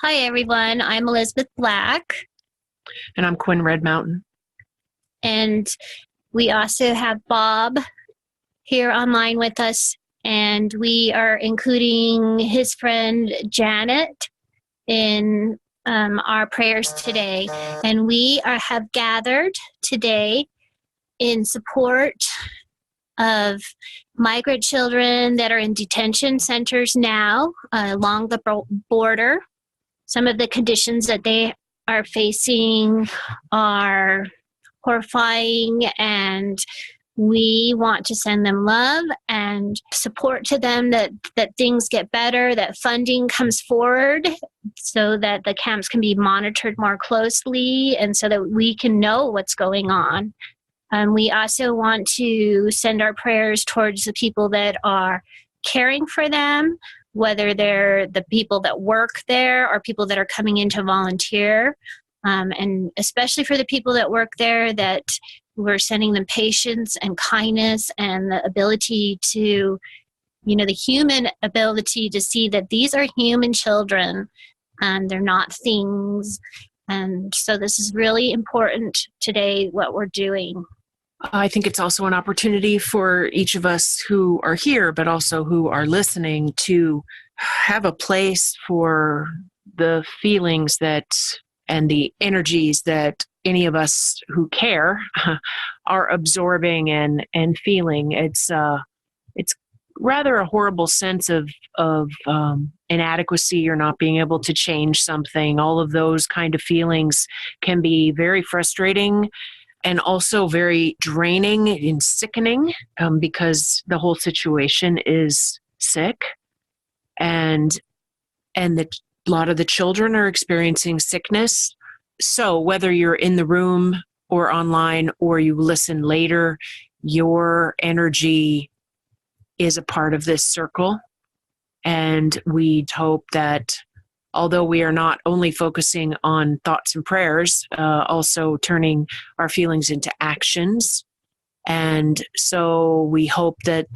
Hi, everyone. I'm Elizabeth Black. And I'm Quinn Red Mountain. And we also have Bob here online with us. And we are including his friend Janet in our prayers today. And we have gathered today in support of migrant children that are in detention centers now along the border. Some of the conditions that they are facing are horrifying, and we want to send them love and support to them that things get better, that funding comes forward so that the camps can be monitored more closely and so that we can know what's going on. We also want to send our prayers towards the people that are caring for them, whether they're the people that work there or people that are coming in to volunteer. And especially for the people that work there, that we're sending them patience and kindness and the ability to, the human ability to see that these are human children and they're not things. And so this is really important today, what we're doing. I think it's also an opportunity for each of us who are here, but also who are listening, to have a place for the feelings and the energies that any of us who care are absorbing and feeling. It's rather a horrible sense of inadequacy or not being able to change something. All of those kind of feelings can be very frustrating and also very draining and sickening because the whole situation is sick, and a lot of the children are experiencing sickness. So whether you're in the room or online or you listen later, your energy is a part of this circle. And we hope that although we are not only focusing on thoughts and prayers, also turning our feelings into actions. And so we hope that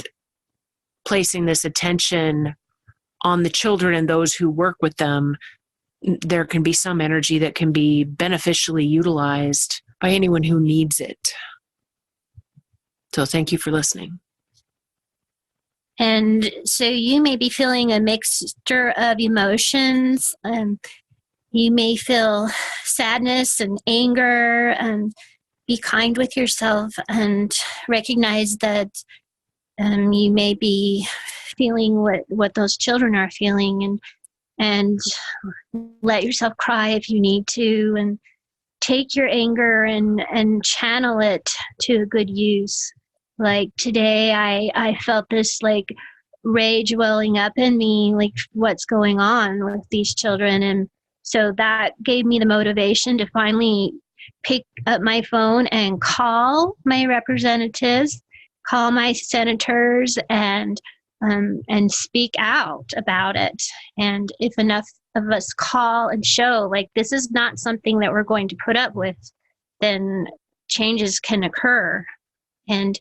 placing this attention on the children and those who work with them, there can be some energy that can be beneficially utilized by anyone who needs it. So thank you for listening. And so you may be feeling a mixture of emotions. You may feel sadness and anger, and be kind with yourself and recognize that you may be feeling what those children are feeling, and let yourself cry if you need to, and take your anger and channel it to a good use. Like today, I felt this like rage welling up in me, like what's going on with these children. And so that gave me the motivation to finally pick up my phone and call my representatives, call my senators, and speak out about it. And if enough of us call and show, like, this is not something that we're going to put up with, then changes can occur. And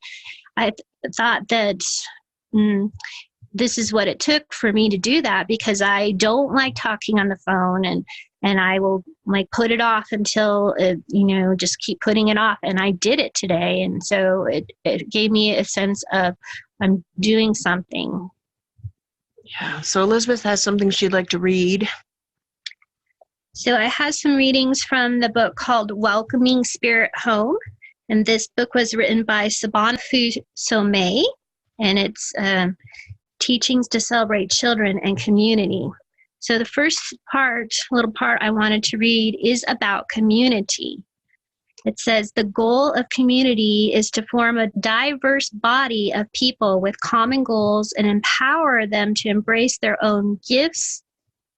I thought that this is what it took for me to do that, because I don't like talking on the phone, and I will like put it off until just keep putting it off. And I did it today, and so it gave me a sense of I'm doing something. Yeah. So Elizabeth has something she'd like to read. So I have some readings from the book called Welcoming Spirit Home. And this book was written by Sabana Somé, and it's Teachings to Celebrate Children and Community. So the first little part I wanted to read is about community. It says, the goal of community is to form a diverse body of people with common goals and empower them to embrace their own gifts,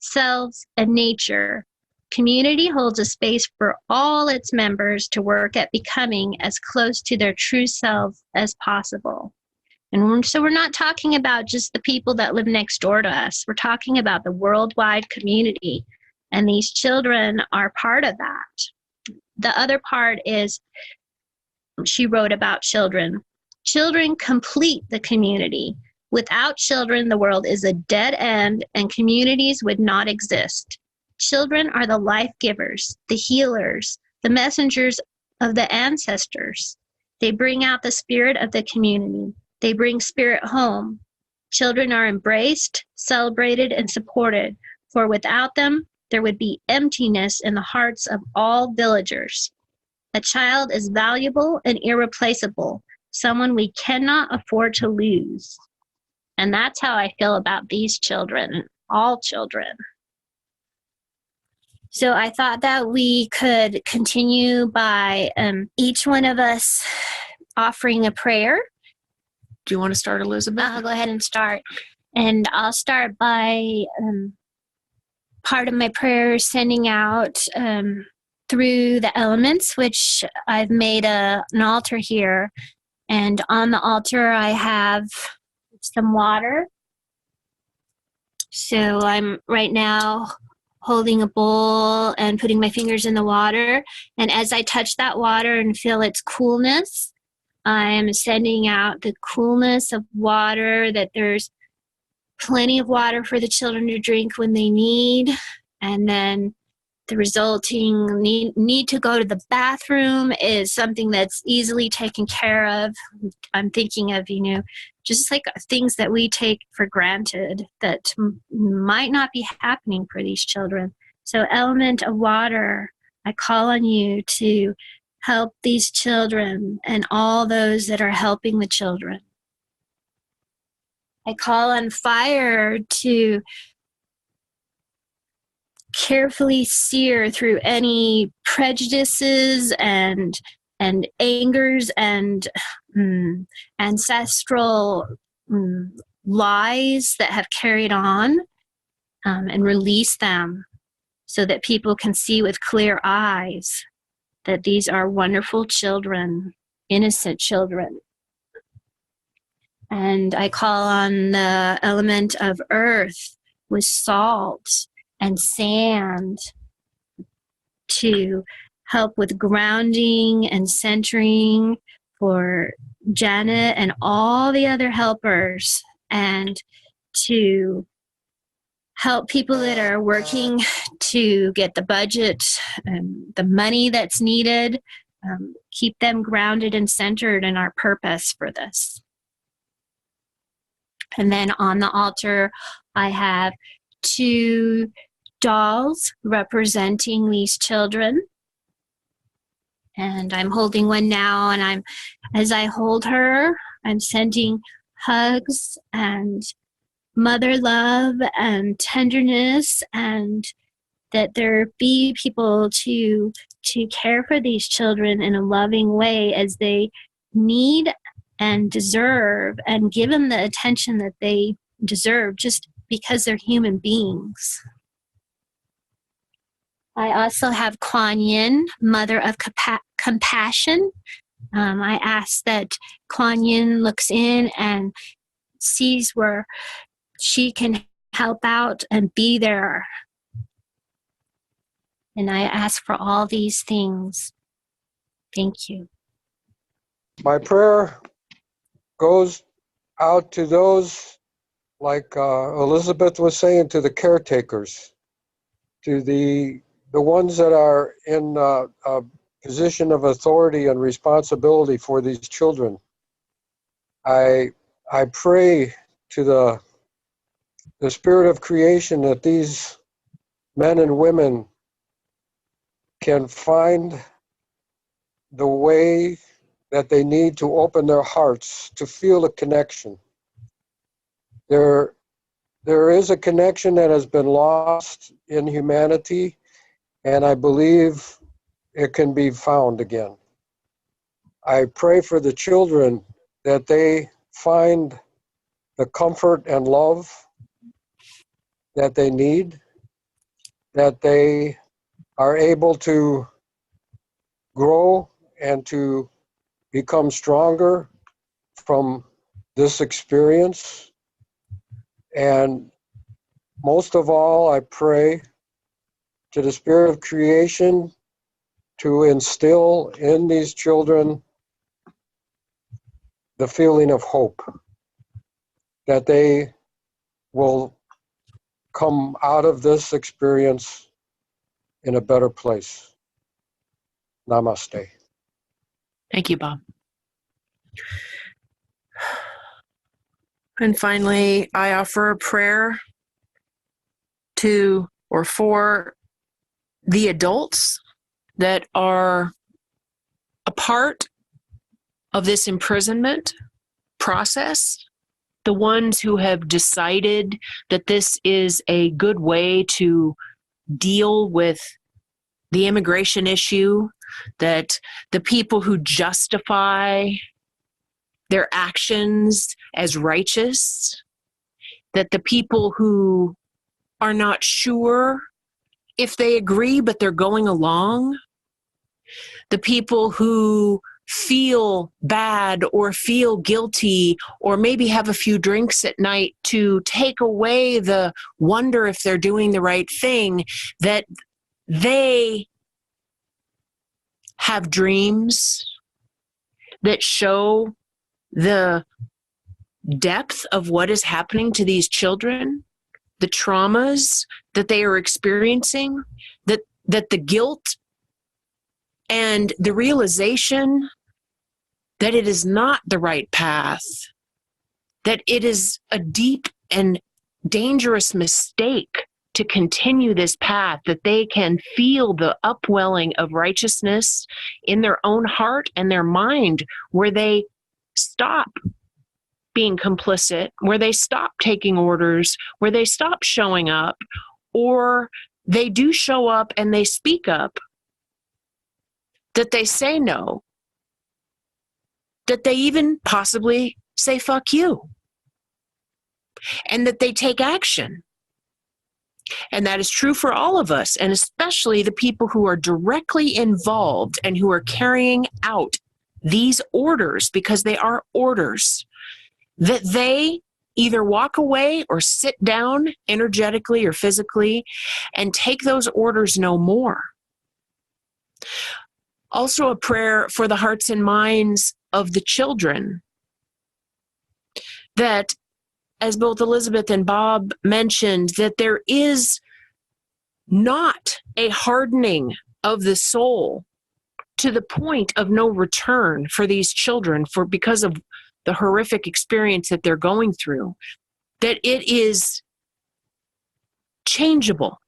selves, and nature. Community holds a space for all its members to work at becoming as close to their true selves as possible. And so we're not talking about just the people that live next door to us. We're talking about the worldwide community, and these children are part of that. The other part is, she wrote about children. Children complete the community. Without children, the world is a dead end and communities would not exist. Children are the life givers, the healers, the messengers of the ancestors. They bring out the spirit of the community. They bring spirit home. Children are embraced, celebrated, and supported, for without them, there would be emptiness in the hearts of all villagers. A child is valuable and irreplaceable, someone we cannot afford to lose. And that's how I feel about these children, all children. So I thought that we could continue by each one of us offering a prayer. Do you want to start, Elizabeth? I'll go ahead and start. And I'll start by part of my prayer sending out through the elements, which I've made an altar here. And on the altar, I have some water. So I'm right now holding a bowl and putting my fingers in the water. And as I touch that water and feel its coolness, I'm sending out the coolness of water, that there's plenty of water for the children to drink when they need. And then the resulting need to go to the bathroom is something that's easily taken care of. I'm thinking of, just like things that we take for granted that might not be happening for these children. So, element of water, I call on you to help these children and all those that are helping the children. I call on fire to carefully sear through any prejudices and angers and ancestral lies that have carried on, and release them so that people can see with clear eyes that these are wonderful children, innocent children. And I call on the element of earth with salt and sand to help with grounding and centering for Janet and all the other helpers, and to help people that are working to get the budget and the money that's needed, keep them grounded and centered in our purpose for this. And then on the altar, I have 2 dolls representing these children. And I'm holding one now, and as I hold her, I'm sending hugs and mother love and tenderness, and that there be people to care for these children in a loving way as they need and deserve, and give them the attention that they deserve just because they're human beings. I also have Kuan Yin, Mother of Compassion. I ask that Kuan Yin looks in and sees where she can help out and be there. And I ask for all these things. Thank you. My prayer goes out to those, like Elizabeth was saying, to the caretakers, to the ones that are in a position of authority and responsibility for these children. I pray to the spirit of creation that these men and women can find the way that they need to open their hearts to feel a connection. There is a connection that has been lost in humanity, and I believe it can be found again. I pray for the children that they find the comfort and love that they need, that they are able to grow and to become stronger from this experience. And most of all, I pray to the spirit of creation to instill in these children the feeling of hope, that they will come out of this experience in a better place. Namaste. Thank you, Bob. And finally, I offer a prayer to or for the adults that are a part of this imprisonment process, the ones who have decided that this is a good way to deal with the immigration issue, that the people who justify their actions as righteous, that the people who are not sure if they agree, but they're going along, the people who feel bad or feel guilty or maybe have a few drinks at night to take away the wonder if they're doing the right thing, that they have dreams that show the depth of what is happening to these children, the traumas that they are experiencing, that the guilt and the realization that it is not the right path, that it is a deep and dangerous mistake to continue this path, that they can feel the upwelling of righteousness in their own heart and their mind, where they stop being complicit, where they stop taking orders, where they stop showing up, or they do show up and they speak up, that they say no, that they even possibly say fuck you, and that they take action. And that is true for all of us, and especially the people who are directly involved and who are carrying out these orders, because they are orders, that they either walk away or sit down energetically or physically and take those orders no more. Also, a prayer for the hearts and minds of the children, that, as both Elizabeth and Bob mentioned, that there is not a hardening of the soul to the point of no return for these children because of the horrific experience that they're going through, that it is changeable,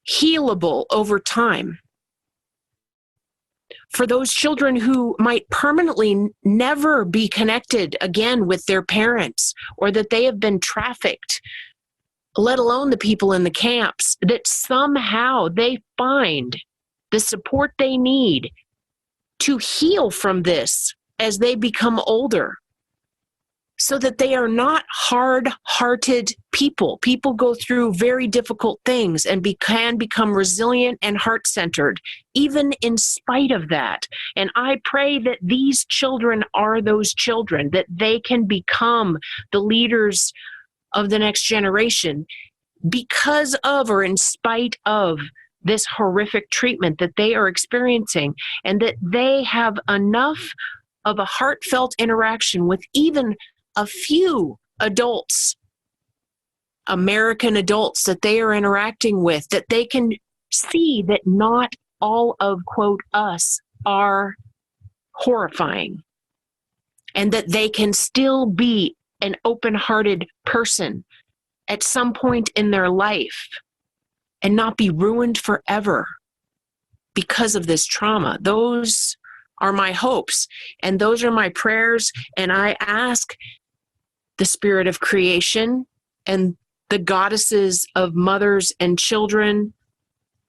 healable over time. For those children who might permanently never be connected again with their parents, or that they have been trafficked, let alone the people in the camps, that somehow they find the support they need to heal from this as they become older, so that they are not hard-hearted people. People go through very difficult things and can become resilient and heart-centered, even in spite of that. And I pray that these children are those children, that they can become the leaders of the next generation because of or in spite of this horrific treatment that they are experiencing, and that they have enough of a heartfelt interaction with even a few adults, American adults that they are interacting with, that they can see that not all of, quote, us are horrifying, and that they can still be an open-hearted person at some point in their life and not be ruined forever because of this trauma. Those are my hopes, and those are my prayers, and I ask the spirit of creation and the goddesses of mothers and children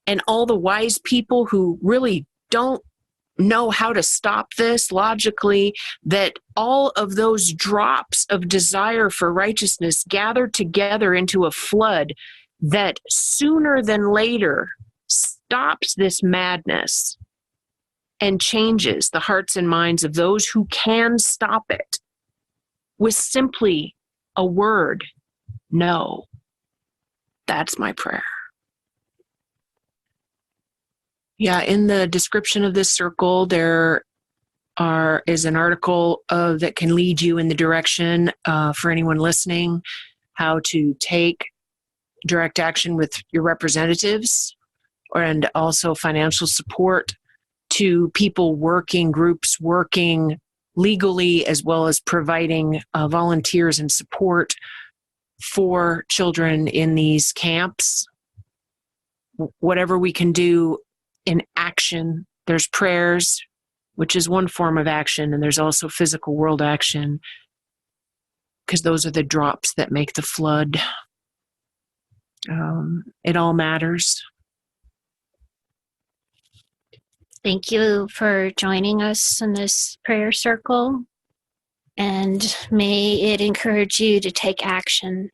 and all the wise people who really don't know how to stop this logically, that all of those drops of desire for righteousness gather together into a flood that sooner than later stops this madness and changes the hearts and minds of those who can stop it with simply a word, no. That's my prayer. Yeah, in the description of this circle, there is an article that can lead you in the direction for anyone listening, how to take direct action with your representatives and also financial support to people working, groups working legally, as well as providing volunteers and support for children in these camps. Whatever we can do in action. There's prayers, which is one form of action, and there's also physical world action, because those are the drops that make the flood. It all matters. Thank you for joining us in this prayer circle, and may it encourage you to take action